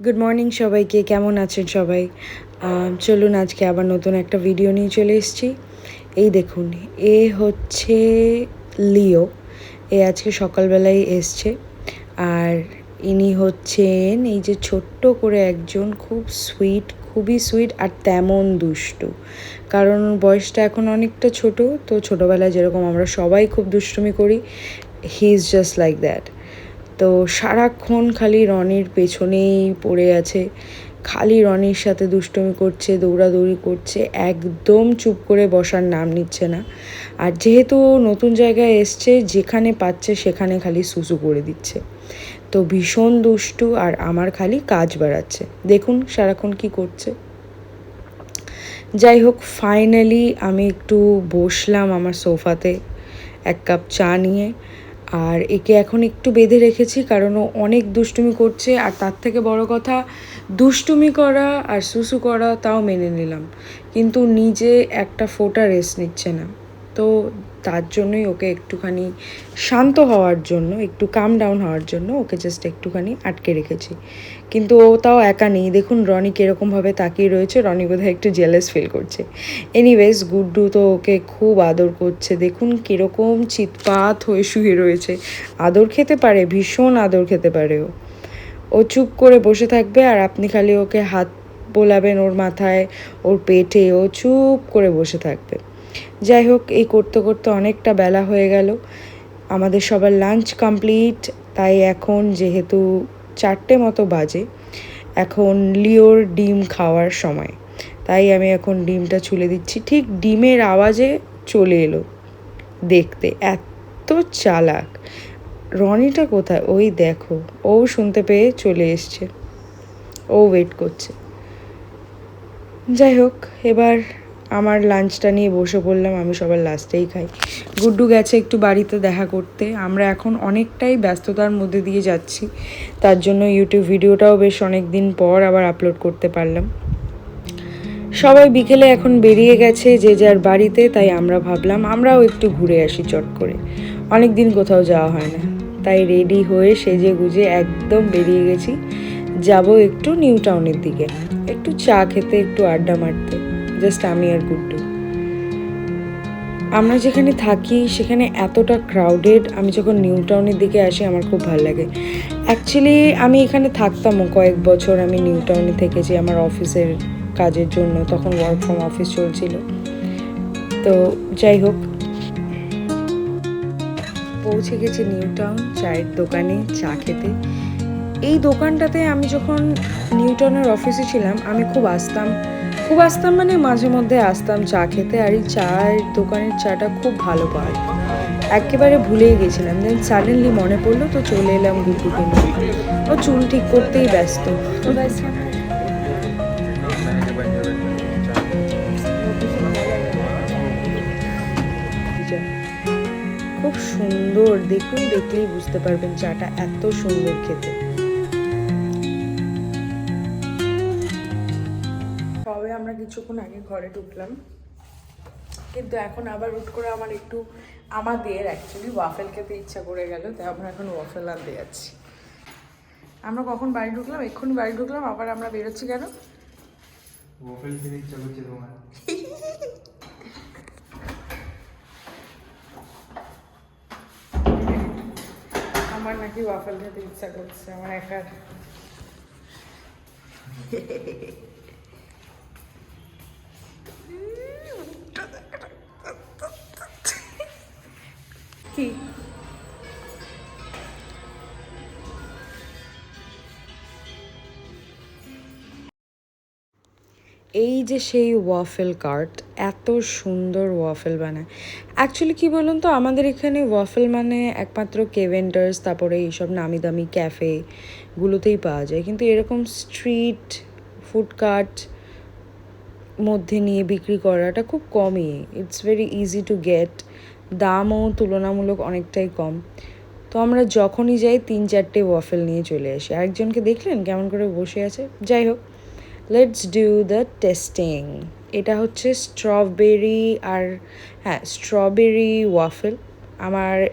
Good morning সবাইকে, কেমন আছেন সবাই? চলুন আজকে আবার নতুন একটা ভিডিও নিয়ে চলে এসেছি। এই দেখুন, এ হচ্ছে লিও। এ আজকে সকালবেলায় এসছে। আর ইনি হচ্ছেন এই যে ছোট্ট করে একজন, খুব সুইট, খুবই সুইট আর তেমন দুষ্টু। কারণ বয়সটা এখন অনেকটা ছোট, তো ছোটোবেলায় যেরকম আমরা সবাই খুব দুষ্টুমি করি, he is just like that. তো সারাক্ষণ খালি রনির পেছনেই পড়ে আছে, খালি রনির সাথে দুষ্টুমি করছে, দৌড়াদৌড়ি করছে, একদম চুপ করে বসার নাম নিচ্ছে না। আর যেহেতু নতুন জায়গায় এসছে, যেখানে পাচ্ছে সেখানে খালি সুসু করে দিচ্ছে। তো ভীষণ দুষ্টু, আর আমার খালি কাজ বাড়াচ্ছে। দেখুন সারাক্ষণ কি করছে। যাই হোক, ফাইনালি আমি একটু বসলাম আমার সোফাতে এক কাপ চা নিয়ে। আর একে এখন একটু বেঁধে রেখেছি, কারণ ও অনেক দুষ্টুমি করছে। আর তার থেকে বড় কথা, দুষ্টুমি করা আর সুসু করা তাও মেনে নিলাম, কিন্তু নিজে একটা ফোঁটা রেস্ট নিচ্ছে না। তো তার জন্যই ওকে একটুখানি শান্ত হওয়ার জন্য, একটু কাম ডাউন হওয়ার জন্য ওকে জাস্ট একটুখানি আটকে রেখেছি। কিন্তু ও তাও একা নেই, দেখুন রনি কীরকমভাবে তাকিয়ে রয়েছে। রনি বোধহয় একটু জেলাস ফিল করছে। এনিওয়েজ, গুড্ডু তো ওকে খুব আদর করছে, দেখুন কীরকম চিৎপাত হয়ে শুয়ে রয়েছে। আদর খেতে পারে, ভীষণ আদর খেতে পারে ও। ও চুপ করে বসে থাকবে, আর আপনি খালি ওকে হাত বোলাবেন ওর মাথায়, ওর পেটে, ও চুপ করে বসে থাকবে। যাই হোক, এই করতে করতে অনেকটা বেলা হয়ে গেল। আমাদের সবার লাঞ্চ কমপ্লিট, তাই এখন যেহেতু 4টে মতো বাজে, এখন লিওর ডিম খাওয়ার সময়। তাই আমি এখন ডিমটা ছুলে দিচ্ছি। ঠিক ডিমের আওয়াজে চলে এলো দেখতে, এত চালাক। রনিটা কোথায়? ওই দেখো, ও শুনতে পেয়ে চলে এসছে, ও ওয়েট করছে। যাই হোক, এবার আমার লাঞ্চটা নিয়ে বসে পড়লাম। আমি সবার লাস্টেই খাই। গুড্ডু গেছে একটু বাড়িতে দেখা করতে। আমরা এখন অনেকটাই ব্যস্ততার মধ্যে দিয়ে যাচ্ছি, তার জন্য ইউটিউব ভিডিওটাও বেশ অনেক দিন পর আবার আপলোড করতে পারলাম। সবাই বিকেলে এখন বেরিয়ে গেছে যে যার বাড়িতে, তাই আমরা ভাবলাম আমরাও একটু ঘুরে আসি চট করে। অনেক দিন কোথাও যাওয়া হয় না, তাই রেডি হয়ে সেজে গুজে একদম বেরিয়ে গেছি। যাব একটু নিউ টাউনের দিকে, একটু চা খেতে, একটু আড্ডা মারতে, জাস্ট আমি আর গুড্ডু। আমরা যেখানে থাকি সেখানে এতটা ক্রাউডেড, আমি যখন নিউ টাউনের দিকে আসি আমার খুব ভালো লাগে। অ্যাকচুয়ালি আমি এখানে থাকতামও কয়েক বছর, আমি নিউ টাউনে থেকেছি আমার অফিসের কাজের জন্য, তখন ওয়ার্ক ফ্রম অফিস চলছিল। তো যাই হোক, পৌঁছে গেছি নিউ টাউন, চায়ের দোকানে চা খেতে। এই দোকানটাতে আমি যখন নিউ টাউনের অফিসে ছিলাম, আমি খুব আসতাম মানে মাঝে মধ্যে আসতাম চা খেতে। আর এই চায়ের দোকানের চাটা খুব ভালো পাওয়া, একেবারে ভুলেই গেছিলাম। দেন সাডেনলি মনে পড়লো, তো চলে এলাম গুড্ডুকে নিয়ে। ও চুল ঠিক করতেই ব্যস্ত। খুব সুন্দর, দেখুন, দেখলেই বুঝতে পারবেন চাটা এত সুন্দর খেতে। তবে আমরা কিছুক্ষণ আগে ঘরে ঢুকলাম, কিন্তু এখন আবার রুট করে আমাদের অ্যাকচুয়ালি ওয়াফেল খেতে ইচ্ছা করে গেল, তাই আমরা এখন ওয়াফেল আনতে যাচ্ছি। আমরা কখন বাড়ি ঢুকলাম? এক্ষুনি বাড়ি ঢুকলাম, আবার আমরা বেরোচ্ছি কেন? ওয়াফেল খেতে ইচ্ছা করছে তোমার? আমার নাকি ওয়াফেল খেতে ইচ্ছা করছে, আমার একার। কি এই যে সেই ওয়াফেল কার্ট, এত সুন্দর ওয়াফেল বানায়। অ্যাকচুয়ালি কী বলুন তো, আমাদের এখানে ওয়াফেল মানে একমাত্র কেভেন্ডার্স, তারপরে এইসব নামি দামি ক্যাফেগুলোতেই পাওয়া যায়, কিন্তু এরকম স্ট্রিট ফুড কার্ট মধ্যে নিয়ে বিক্রি করাটা খুব কমই। It's very easy to get, দামও তুলনামূলক অনেকটাই কম। তো আমরা যখনই যাই 3-4টে ওয়াফেল নিয়ে চলে আসি। আরেকজনকে দেখলেন কেমন করে বসে আছে? যাই হোক, লেটস ডু দ্য টেস্টিং। এটা হচ্ছে স্ট্রবেরি, আর হ্যাঁ, স্ট্রবেরি ওয়াফেল।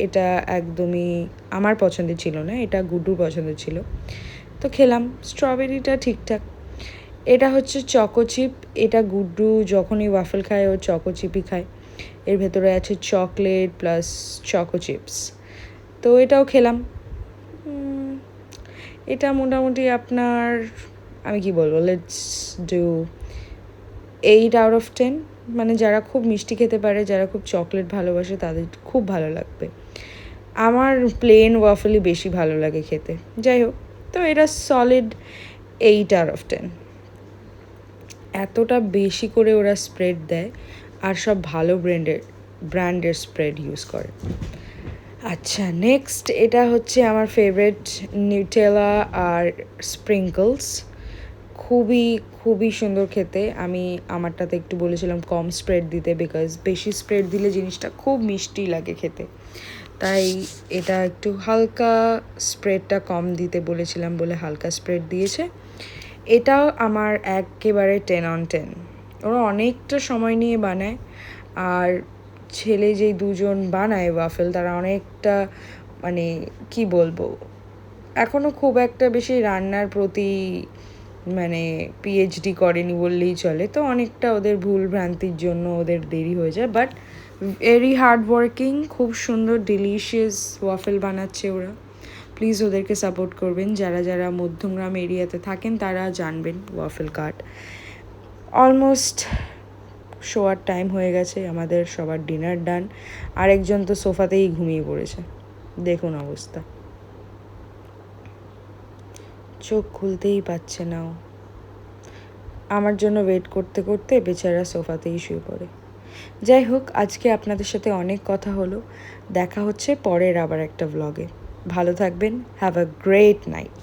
এটা একদমই আমার পছন্দের ছিল না, এটা গুড্ডুর পছন্দের ছিল। তো খেলাম। স্ট্রবেরিটা ঠিকঠাক। এটা হচ্ছে চকো চিপ। এটা গুড্ডু যখনই ওয়াফেল খায় ও চকো চিপই খায়। এর ভেতরে আছে চকলেট প্লাস চকো চিপস। তো এটাও খেলাম। এটা মোটামুটি আপনার, আমি কি বলবো, লেটস ডু 8/10। মানে যারা খুব মিষ্টি খেতে পারে, যারা খুব চকলেট ভালোবাসে, তাদের খুব ভালো লাগবে। আমার প্লেন ওয়াফেলই বেশি ভালো লাগে খেতে। যাই হোক, তো এটা সলিড 8/10। এতটা বেশি করে ওরা স্প্রেড দেয়, আর সব ভালো ব্র্যান্ডের স্প্রেড ইউজ করে। আচ্ছা, নেক্সট এটা হচ্ছে আমার ফেভারিট নিউটেলা আর স্প্রিঙ্কলস। খুবই খুবই সুন্দর খেতে। আমি আমারটাতে একটু বলেছিলাম কম স্প্রেড দিতে, বিকজ বেশি স্প্রেড দিলে জিনিসটা খুব মিষ্টি লাগে খেতে। তাই এটা একটু হালকা স্প্রেডটা কম দিতে বলেছিলাম বলে হালকা স্প্রেড দিয়েছে। এটাও আমার একেবারে 10/10। ওরা অনেকটা সময় নিয়ে বানায়, আর ছেলে যেই দুজন বানায় ওয়াফেল, তারা অনেকটা, মানে কি বলবো, এখনও খুব একটা বেশি রান্নার প্রতি মানে পিএইচডি করেনি বললেই চলে। তো অনেকটা ওদের ভুল ভ্রান্তির জন্য ওদের দেরি হয়ে যায়, বাট ভেরি হার্ড ওয়ার্কিং। খুব সুন্দর ডিলিশিয়াস ওয়াফেল বানাচ্ছে ওরা। প্লিজ ওদেরকে সাপোর্ট করবেন। যারা যারা মধ্যমগ্রাম এরিয়াতে থাকেন তারা জানবেন ওয়াফেল কার্ট। অলমোস্ট শোয়ার টাইম হয়ে গেছে, আমাদের সবার ডিনার ডান। আরেকজন তো সোফাতেই ঘুমিয়ে পড়েছে, দেখুন অবস্থা, চোখ খুলতেই পাচ্ছে না ও। আমার জন্য ওয়েট করতে করতে বেচারা সোফাতেই শুয়ে পড়ে। যাই হোক, আজকে আপনাদের সাথে অনেক কথা হলো। দেখা হচ্ছে পরের আবার একটা ভ্লগে। ভালো থাকবেন। Have a great night.